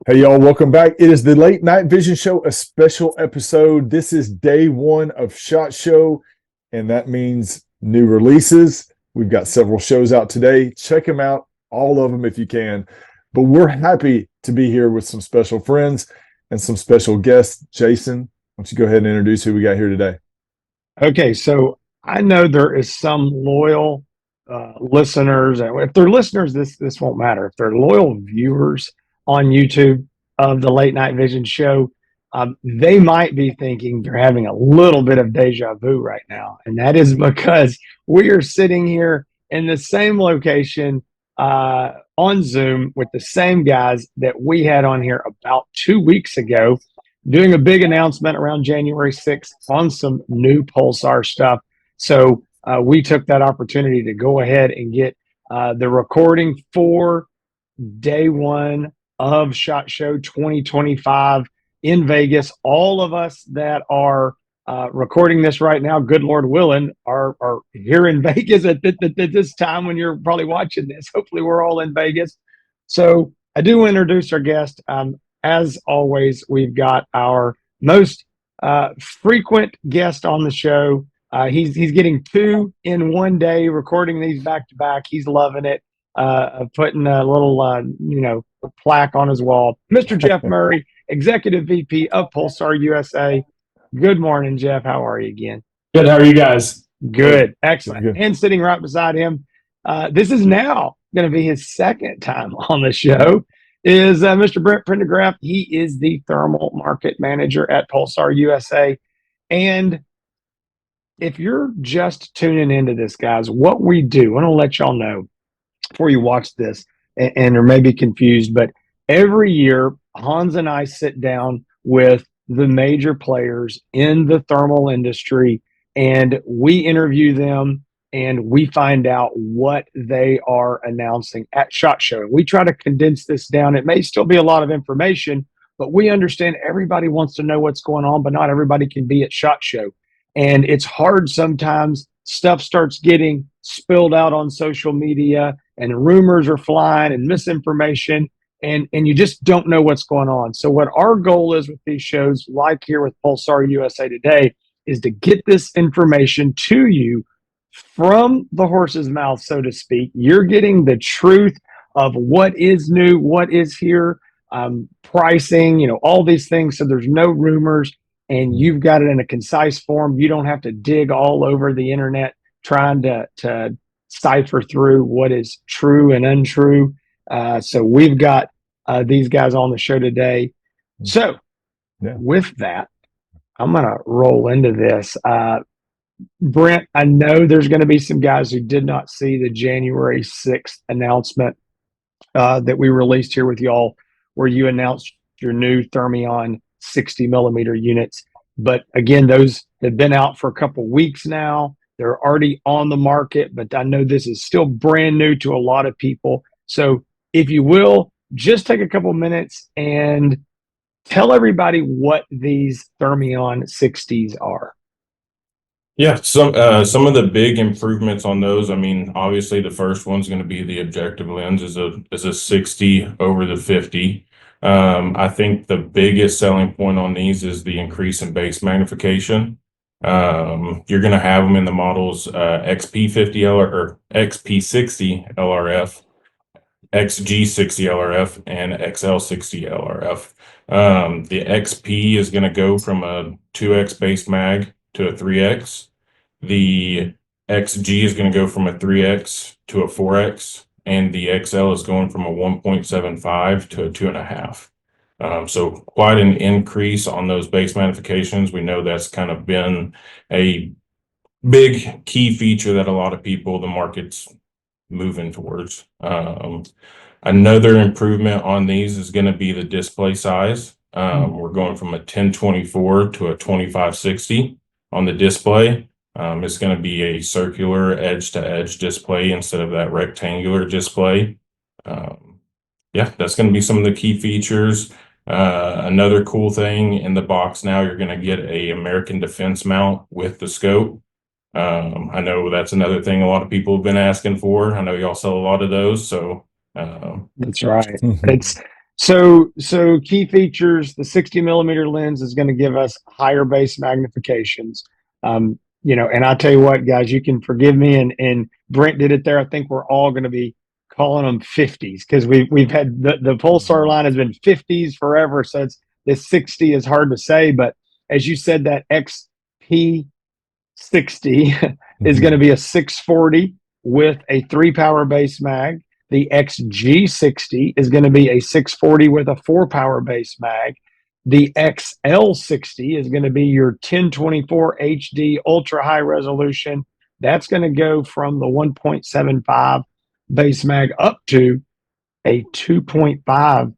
Hey, y'all, welcome back. It is the Late Night Vision Show, a special episode. This is day one of SHOT Show, and that means new releases. We've got several shows out today. Check them out, all of them if you can. But we're happy to be here with some special friends and some special guests. Jason, why don't you go ahead and introduce who we got here today? Okay, so I know there is some loyal listeners, and if they're listeners, this won't matter. If they're loyal viewers on YouTube of the Late Night Vision show, they might be thinking they're having a little bit of deja vu right now, and that is because we are sitting here in the same location on Zoom with the same guys that we had on here about 2 weeks ago doing a big announcement around January 6th on some new Pulsar stuff. So we took that opportunity to go ahead and get the recording for day one of SHOT Show 2025 in Vegas. All of us that are recording this right now, good Lord willing, are here in Vegas at this time when you're probably watching this. Hopefully, we're all in Vegas. So I do introduce our guest. As always, we've got our most frequent guest on the show. He's getting two in one day, recording these back to back. He's loving it. Putting a little, plaque on his wall. Mr. Jeff Murray, Executive VP of Pulsar USA. Good morning, Jeff. How are you again? Good. How are you guys? Good. Excellent. Good. And sitting right beside him, this is now going to be his second time on the show, is Mr. Brent Pendergraft. He is the thermal market manager at Pulsar USA. And if you're just tuning into this, guys, what we do, I want to let y'all know before you watch this and are maybe confused, but every year, Hans and I sit down with the major players in the thermal industry and we interview them and we find out what they are announcing at SHOT Show. We try to condense this down. It may still be a lot of information, but we understand everybody wants to know what's going on, but not everybody can be at SHOT Show. And it's hard sometimes. Stuff starts getting spilled out on social media and rumors are flying and misinformation, and you just don't know what's going on. So what our goal is with these shows, like here with Pulsar USA today, is to get this information to you from the horse's mouth, so to speak. You're getting the truth of what is new, what is here, pricing, all these things. So there's no rumors, and you've got it in a concise form. You don't have to dig all over the internet trying to cipher through what is true and untrue. So we've got these guys on the show today. So with that, I'm going to roll into this. Brent, I know there's going to be some guys who did not see the January 6th announcement that we released here with y'all, where you announced your new Thermion 60 millimeter units. But again, those have been out for a couple weeks now. They're already on the market, but I know this is still brand new to a lot of people. So if you will, just take a couple minutes and tell everybody what these Thermion 60s are. Yeah, some of the big improvements on those. I mean, obviously the first one's going to be the objective lens is a 60 over the 50. I think the biggest selling point on these is the increase in base magnification. You're going to have them in the models XP50 or XP60 LRF, XG60 LRF, and XL60 LRF. The XP is going to go from a 2X base mag to a 3X. The XG is going to go from a 3X to a 4X, and the XL is going from a 1.75 to a 2.5. So quite an increase on those base magnifications. We know that's kind of been a big key feature that a lot of people, the market's moving towards. Another improvement on these is going to be the display size. We're going from a 1024 to a 2560 on the display. It's going to be a circular edge-to-edge display instead of that rectangular display. Yeah, that's going to be some of the key features. Another cool thing in the box now, you're going to get a American Defense mount with the scope. I know that's another thing a lot of people have been asking for. I know y'all sell a lot of those, so That's right. It's So key features: the 60 millimeter lens is going to give us higher base magnifications. And I tell you what, guys, you can forgive me, and Brent did it there. I think we're all going to be calling them 50s because we've had the Pulsar line has been 50s forever. So this 60 is hard to say, but as you said, that XP 60 is going to be a 640 with a 3-power base mag. The XG60 is going to be a 640 with a 4-power base mag. The XL60 is going to be your 1024 HD ultra high resolution. That's going to go from the 1.75 base mag up to a 2.5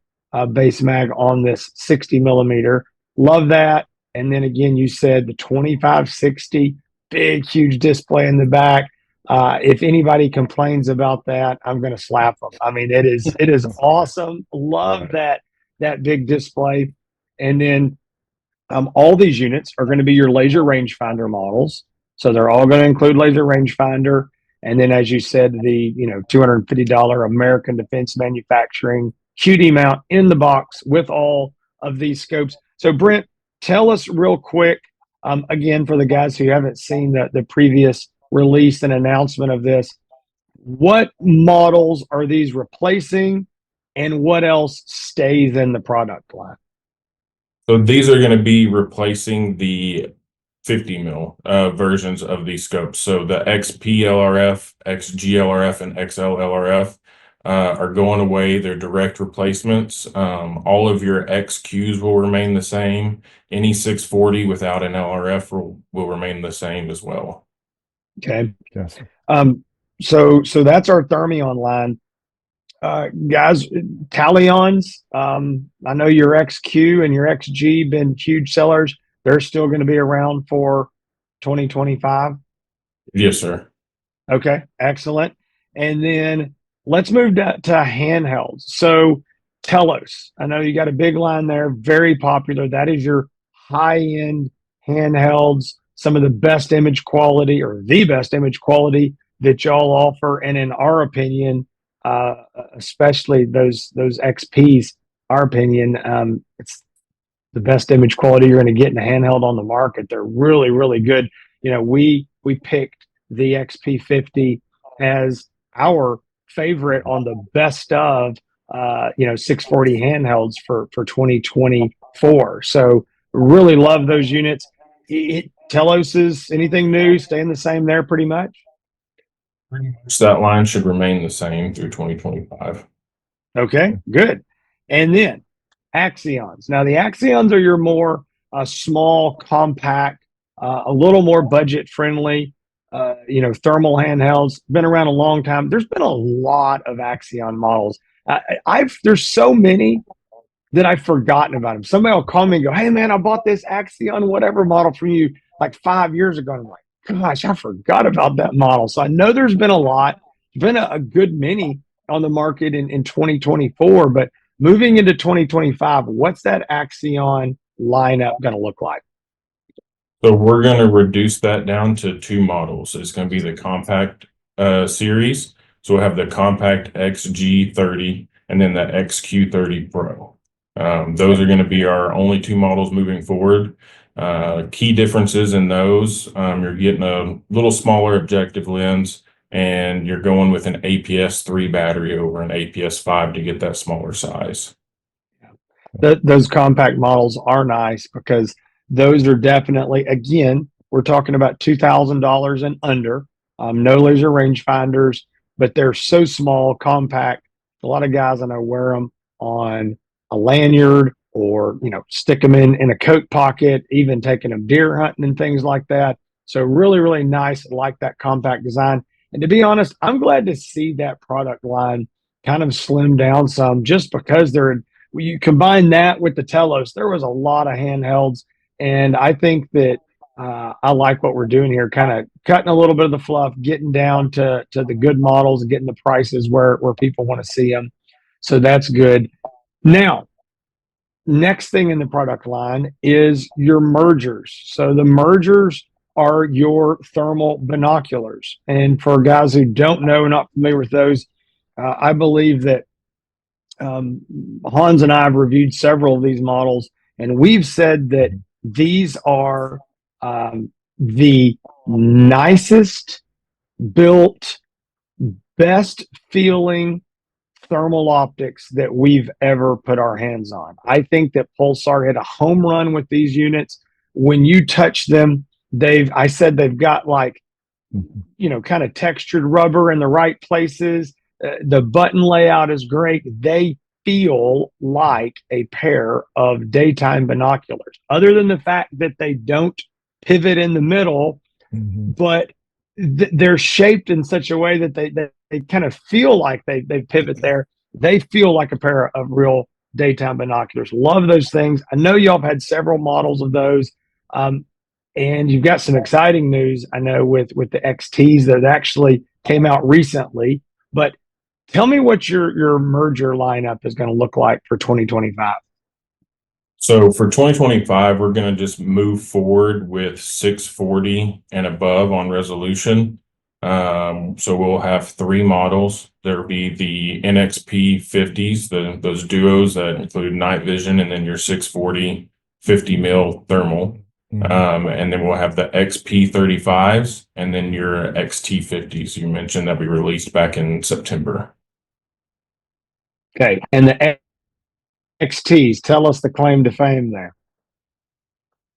base mag on this 60 millimeter. Love that. And then again, you said the 2560, big, huge display in the back. If anybody complains about that, I'm going to slap them. I mean, it is awesome. Love that big display. And then all these units are going to be your laser rangefinder models. So they're all going to include laser rangefinder. And then, as you said, the $250 American Defense Manufacturing QD mount in the box with all of these scopes. So, Brent, tell us real quick, again, for the guys who haven't seen the previous release and announcement of this, what models are these replacing, and what else stays in the product line? So these are going to be replacing the 50 mil versions of these scopes. So the XP-LRF, XG-LRF, and XL-LRF are going away. They're direct replacements. All of your XQs will remain the same. Any 640 without an LRF will remain the same as well. Okay. Yes. So that's our Thermion line. Guys, Talions, I know your XQ and your XG been huge sellers. They're still going to be around for 2025. Yes, sir. Okay, excellent. And then let's move to handhelds. So Telos, I know you got a big line there, very popular. That is your high-end handhelds, some of the best image quality or the best image quality that y'all offer. And in our opinion, especially those XPs, our opinion, it's the best image quality you're going to get in a handheld on the market. They're really, really good. We picked the XP50 as our favorite on the best of 640 handhelds for 2024. So really love those units. Telos is anything new, staying the same there pretty much? So that line should remain the same through 2025. Okay, good. And then Axions. Now the Axions are your more small, compact, a little more budget friendly, thermal handhelds. Been around a long time. There's been a lot of Axion models. There's so many that I've forgotten about them. Somebody will call me and go, "Hey man, I bought this Axion whatever model from you like 5 years ago." And I'm like, "Gosh, I forgot about that model." So I know there's been a lot, been a good many on the market in 2024, but moving into 2025, what's that Axion lineup going to look like? So we're going to reduce that down to 2 models. It's going to be the compact series. So we'll have the compact XG30 and then the XQ30 Pro. Those are going to be our only 2 models moving forward. Key differences in those, you're getting a little smaller objective lens, and you're going with an APS-3 battery over an APS-5 to get that smaller size. Those compact models are nice because those are definitely, again, we're talking about $2,000 and under. No laser rangefinders, but they're so small, compact. A lot of guys I know wear them on a lanyard or stick them in a coat pocket, even taking them deer hunting and things like that. So really, really nice. I like that compact design. And to be honest, I'm glad to see that product line kind of slim down some, just because you combine that with the Telos, there was a lot of handhelds. And I think that I like what we're doing here, kind of cutting a little bit of the fluff, getting down to the good models and getting the prices where people want to see them. So that's good. Now, next thing in the product line is your mergers. So the mergers are your thermal binoculars. And for guys who don't know, not familiar with those, I believe that Hans and I have reviewed several of these models, and we've said that these are the nicest built, best feeling thermal optics that we've ever put our hands on. I think that Pulsar hit a home run with these units. When you touch them, I said they've got like, kind of textured rubber in the right places. The button layout is great. They feel like a pair of daytime binoculars, other than the fact that they don't pivot in the middle, but they're shaped in such a way that they kind of feel like they pivot there. They feel like a pair of real daytime binoculars. Love those things. I know y'all have had several models of those. And you've got some exciting news, I know, with the XTs that actually came out recently. But tell me what your merger lineup is going to look like for 2025. So for 2025, we're going to just move forward with 640 and above on resolution. So we'll have 3 models. There'll be the NXP 50s, those duos that include night vision, and then your 640 50 mil thermal. And then we'll have the XP 35s and then your XT 50s you mentioned that we released back in September. Okay. And the XTs, tell us the claim to fame there.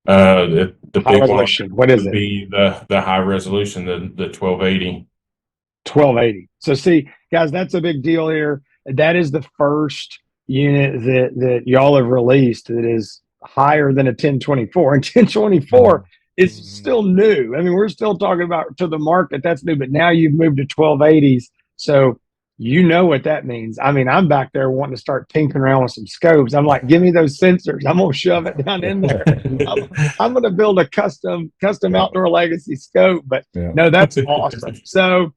The high big resolution. one What is would it? be the high resolution, the 1280. 1280. So see, guys, that's a big deal here. That is the first unit that y'all have released that is higher than a 1024. And 1024 is still new. I mean, we're still talking about to the market, that's new, but now you've moved to 1280s. So you know what that means. I mean, I'm back there wanting to start tinkering around with some scopes. I'm like, give me those sensors. I'm gonna shove it down in there. I'm gonna build a custom outdoor legacy scope. But no, that's awesome. So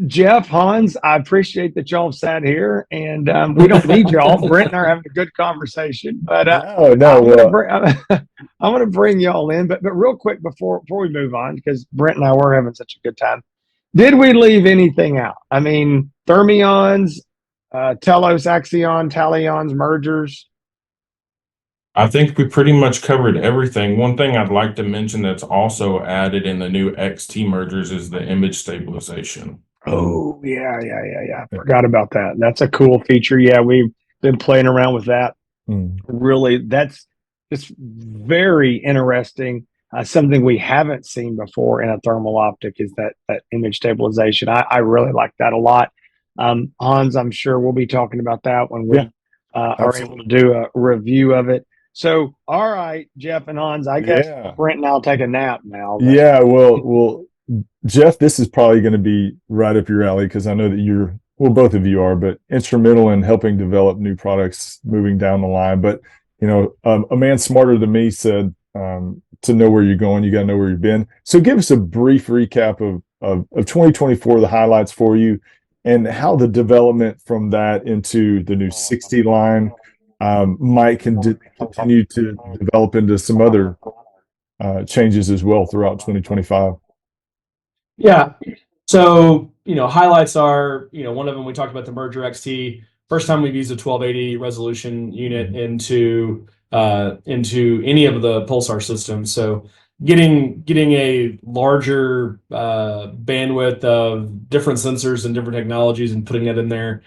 Jeff, Hans, I appreciate that y'all have sat here, and we don't need y'all. Brent and I are having a good conversation, but I'm gonna bring y'all in. But real quick before we move on, because Brent and I were having such a good time. Did we leave anything out? I mean, Thermions, Telos, Axion, Talions, mergers. I think we pretty much covered everything. One thing I'd like to mention that's also added in the new XT mergers is the image stabilization. Oh, yeah. Forgot about that. That's a cool feature. Yeah, we've been playing around with that. Really, that's just very interesting. Something we haven't seen before in a thermal optic is that image stabilization. I really like that a lot. Hans, I'm sure we'll be talking about that when we are able to do a review of it. So, all right, Jeff and Hans, I guess Brent and I'll take a nap now. But. Yeah, well, Jeff, this is probably going to be right up your alley because I know that both of you are, but instrumental in helping develop new products moving down the line. But, a man smarter than me said, to know where you're going, you got to know where you've been. So give us a brief recap of 2024, the highlights for you, and how the development from that into the new 60 line might continue to develop into some other changes as well throughout 2025. Yeah. So, highlights are, one of them, we talked about the merger XT. First time we've used a 1280 resolution unit into any of the Pulsar systems. So getting a larger bandwidth of different sensors and different technologies and putting that in there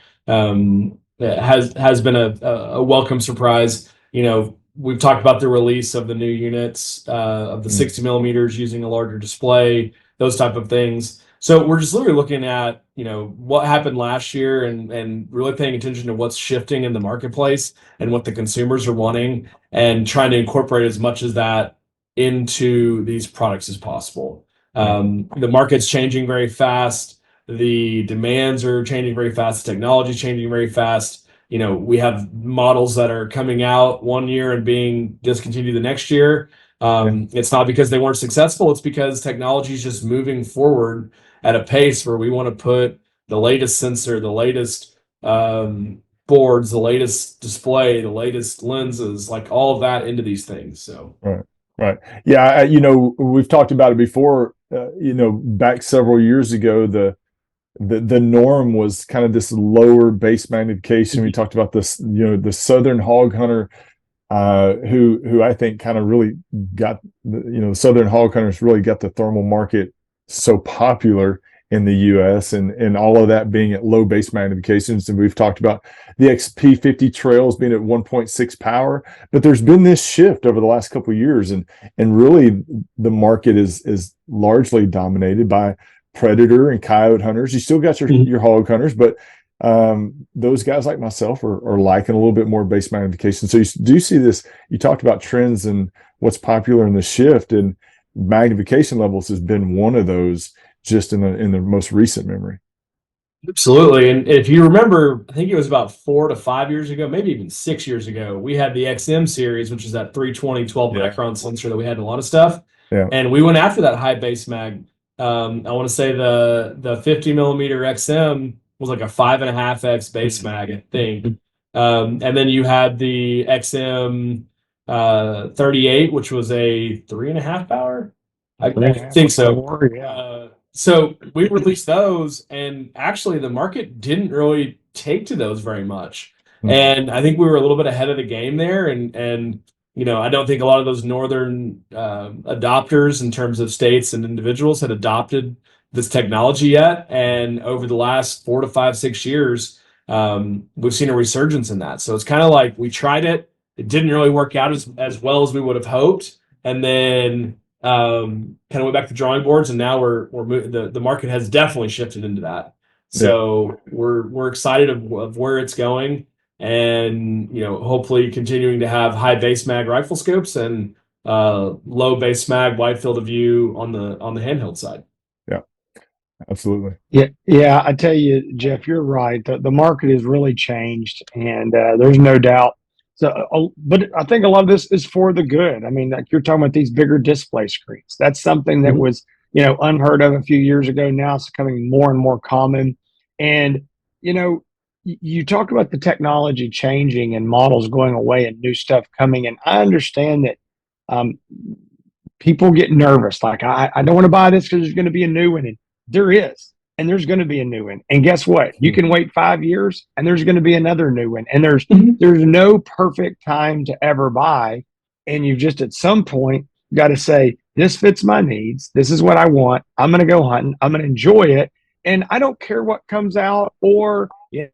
has been a welcome surprise. We've talked about the release of the new units of the 60 millimeters using a larger display, those type of things. So we're just literally looking at, what happened last year and really paying attention to what's shifting in the marketplace and what the consumers are wanting and trying to incorporate as much of that into these products as possible. The market's changing very fast. The demands are changing very fast. The technology is changing very fast. We have models that are coming out one year and being discontinued the next year. It's not because they weren't successful. It's because technology is just moving forward at a pace where we want to put the latest sensor, the latest boards, the latest display, the latest lenses, like all of that into these things. So right. Yeah, we've talked about it before. Back several years ago, the norm was kind of this lower base magnification. We talked about this, the Southern hog hunter, who I think kind of really got the Southern hog hunters really got the thermal market so popular in the US, and all of that being at low base magnifications. And we've talked about the XP50 trails being at 1.6 power, but there's been this shift over the last couple of years, and really the market is largely dominated by predator and coyote hunters. You still got your hog hunters, but those guys like myself are liking a little bit more base magnification. So you do see this. You talked about trends and what's popular in the shift, and magnification levels has been one of those just in the most recent memory. Absolutely. And if you remember, I think it was about 4 to 5 years ago, maybe even 6 years ago, we had the XM series, which is that 320 12 micron sensor that we had in a lot of stuff. Yeah. And we went after that high base mag. I want to say the 50 millimeter XM was like a 5.5x base mag, I think. And then you had the XM 38, which was a 3.5 power. I think so. So we released those, and actually the market didn't really take to those very much. And I think we were a little bit ahead of the game there. And I don't think a lot of those northern adopters in terms of states and individuals had adopted this technology yet. And over the last 4 to 5, 6 years, we've seen a resurgence in that. So it's kind of like we tried it. It didn't really work out as well as we would have hoped. And then kind of went back to drawing boards, and now the market has definitely shifted into that. So we're excited of where it's going, and hopefully continuing to have high base mag rifle scopes and low base mag wide field of view on the handheld side. Yeah, absolutely. Yeah. I tell you, Jeff, you're right. The market has really changed, and there's no doubt. So, but I think a lot of this is for the good. I mean, like you're talking about these bigger display screens. That's something that was, unheard of a few years ago. Now it's becoming more and more common. And, you talk about the technology changing and models going away and new stuff coming. And I understand that people get nervous. Like, I don't want to buy this because there's going to be a new one. And there is. And there's going to be a new one. And guess what? You can wait 5 years and there's going to be another new one. And there's no perfect time to ever buy. And you've just at some point got to say, this fits my needs. This is what I want. I'm going to go hunting. I'm going to enjoy it. And I don't care what comes out, or, you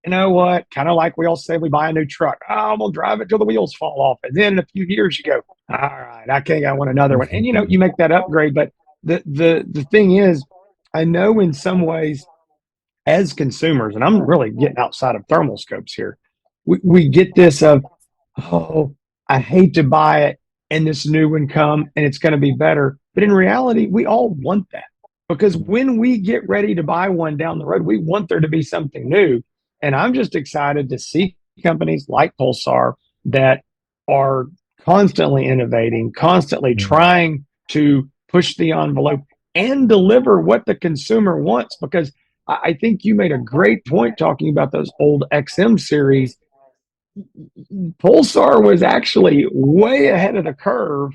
know what? Kind of like we all say we buy a new truck. Oh, I'm going to drive it till the wheels fall off. And then in a few years you go, all right, I want another one. And, you make that upgrade. But the thing is, I know in some ways as consumers, and I'm really getting outside of thermal scopes here, we get this of, oh, I hate to buy it and this new one come and it's going to be better. But in reality, we all want that, because when we get ready to buy one down the road, we want there to be something new. And I'm just excited to see companies like Pulsar that are constantly innovating, constantly trying to push the envelope and deliver what the consumer wants. Because I think you made a great point talking about those old XM series. Pulsar was actually way ahead of the curve,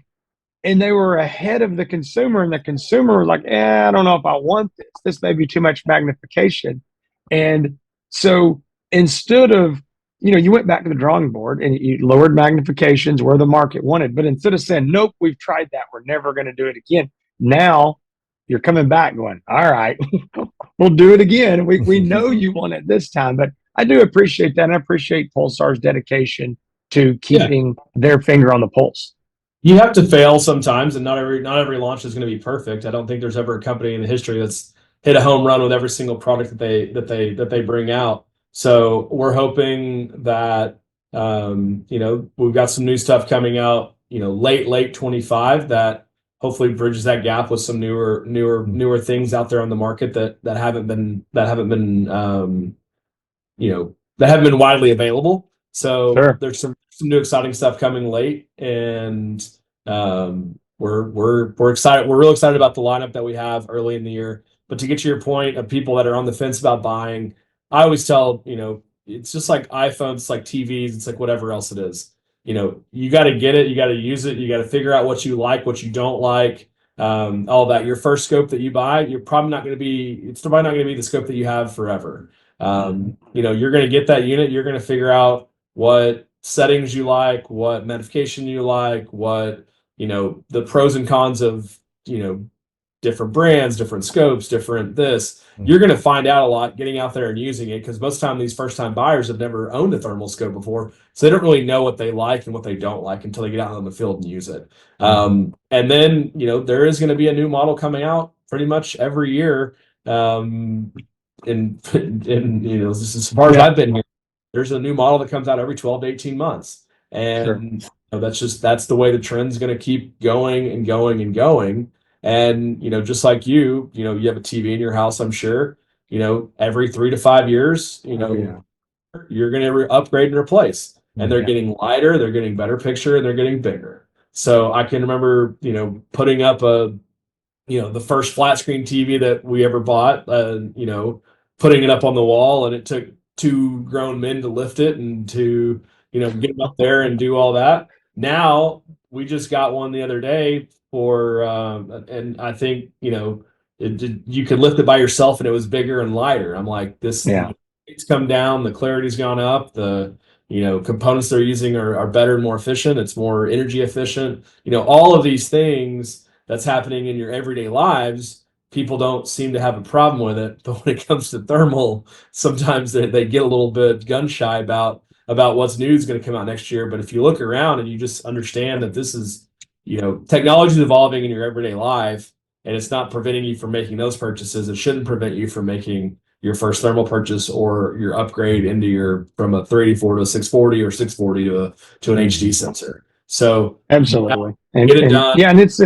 and they were ahead of the consumer, and the consumer was like, I don't know if I want this. This may be too much magnification. And so instead of, you went back to the drawing board and you lowered magnifications where the market wanted. But instead of saying, nope, we've tried that, we're never going to do it again. Now you're coming back going, all right, we'll do it again. We know you want it this time. But I do appreciate that. And I appreciate Pulsar's dedication to keeping their finger on the pulse. You have to fail sometimes, and not every launch is going to be perfect. I don't think there's ever a company in the history that's hit a home run with every single product that they bring out. So we're hoping that we've got some new stuff coming out, late 25 that hopefully bridges that gap with some newer things out there on the market that haven't been widely available. So there's some new exciting stuff coming late, and we're excited. We're real excited about the lineup that we have early in the year. But to get to your point of people that are on the fence about buying, I always tell, it's just like iPhones, it's like TVs, it's like whatever else it is. You got to get it, you got to use it, you got to figure out what you like, what you don't like. all that. Your first scope that you buy, it's probably not going to be the scope that you have forever. You're going to get that unit. You're going to figure out what settings you like, what magnification you like, what, the pros and cons of, different brands, different scopes, different this. You're going to find out a lot getting out there and using it, because most of the time these first time buyers have never owned a thermal scope before, so they don't really know what they like and what they don't like until they get out in the field and use it. And then there is going to be a new model coming out pretty much every year. And this is as far as I've been here, there's a new model that comes out every 12 to 18 months, and that's the way the trend's going to keep going and going and going. And just like you have a TV in your house, I'm sure every 3 to 5 years you're going to upgrade and replace, and they're getting lighter, they're getting better picture, and they're getting bigger. So I can remember putting up the first flat screen TV that we ever bought, putting it up on the wall, and it took 2 grown men to lift it and to get up there and do all that. Now we just got one the other day for and I think you could lift it by yourself and it was bigger and lighter. I'm like, it's come down, the clarity's gone up, the components they're using are better and more efficient, it's more energy efficient, all of these things that's happening in your everyday lives. People don't seem to have a problem with it, but when it comes to thermal, sometimes they get a little bit gun shy about what's new is going to come out next year. But if you look around and you just understand that this is technology is evolving in your everyday life, and it's not preventing you from making those purchases. It shouldn't prevent you from making your first thermal purchase or your upgrade from a 384 to a 640 or 640 to an HD sensor. So absolutely, get it done. Yeah, and it's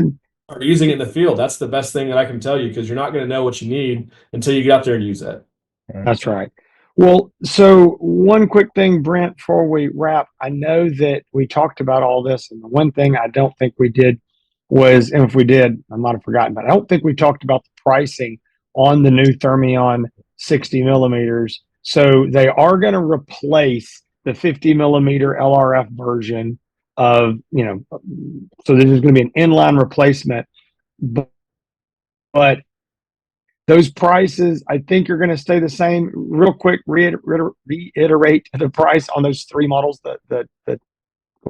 Start using it in the field. That's the best thing that I can tell you, because you're not going to know what you need until you get out there and use it. That's right. Well, so one quick thing, Brent, before we wrap, I know that we talked about all this, and the one thing I don't think we did was, and if we did, I might have forgotten, but I don't think we talked about the pricing on the new Thermion 60 millimeters. So they are going to replace the 50 millimeter LRF version of, so this is going to be an inline replacement, but those prices, I think, are going to stay the same. Real quick, reiterate the price on those 3 models. Go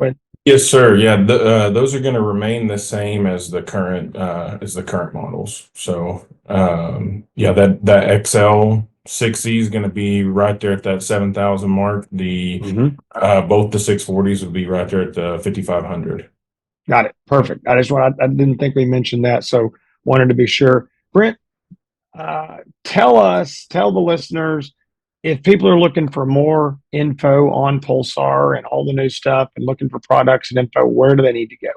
ahead. Yes, sir. Yeah, those are going to remain the same as the current models. So, that XL 60 is going to be right there at that 7,000 mark. The both the 640s will be right there at the 5,500. Got it. Perfect. I didn't think we mentioned that, so wanted to be sure. Brent, tell the listeners, if people are looking for more info on Pulsar and all the new stuff and looking for products and info, where do they need to go?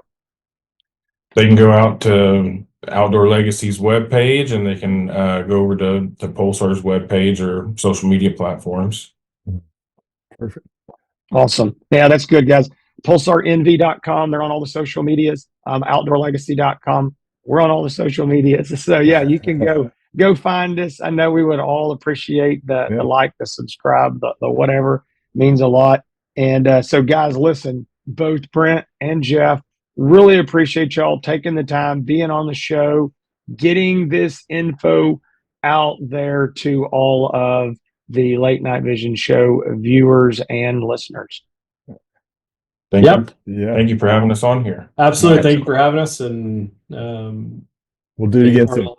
They can go out to Outdoor Legacy's webpage, and they can go over to Pulsar's webpage or social media platforms. Perfect. Awesome. Yeah, that's good, guys. PulsarNV.com. They're on all the social medias. OutdoorLegacy.com. We're on all the social medias. So yeah, you can go find us. I know we would all appreciate the like, the subscribe, the whatever. Means a lot. And so guys, listen, both Brent and Jeff, really appreciate y'all taking the time, being on the show, getting this info out there to all of the Late Night Vision Show viewers and listeners. Thank you. Yeah. Thank you for having us on here. Absolutely. Thank you for having us. And we'll do it again soon.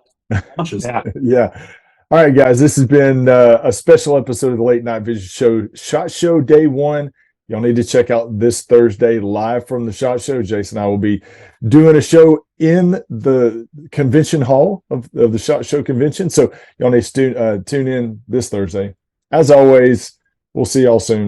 Yeah. All right, guys. This has been a special episode of the Late Night Vision Show, SHOT Show Day 1. Y'all need to check out this Thursday live from the SHOT Show. Jason and I will be doing a show in the convention hall of the SHOT Show convention. So y'all need to tune in this Thursday. As always, we'll see y'all soon.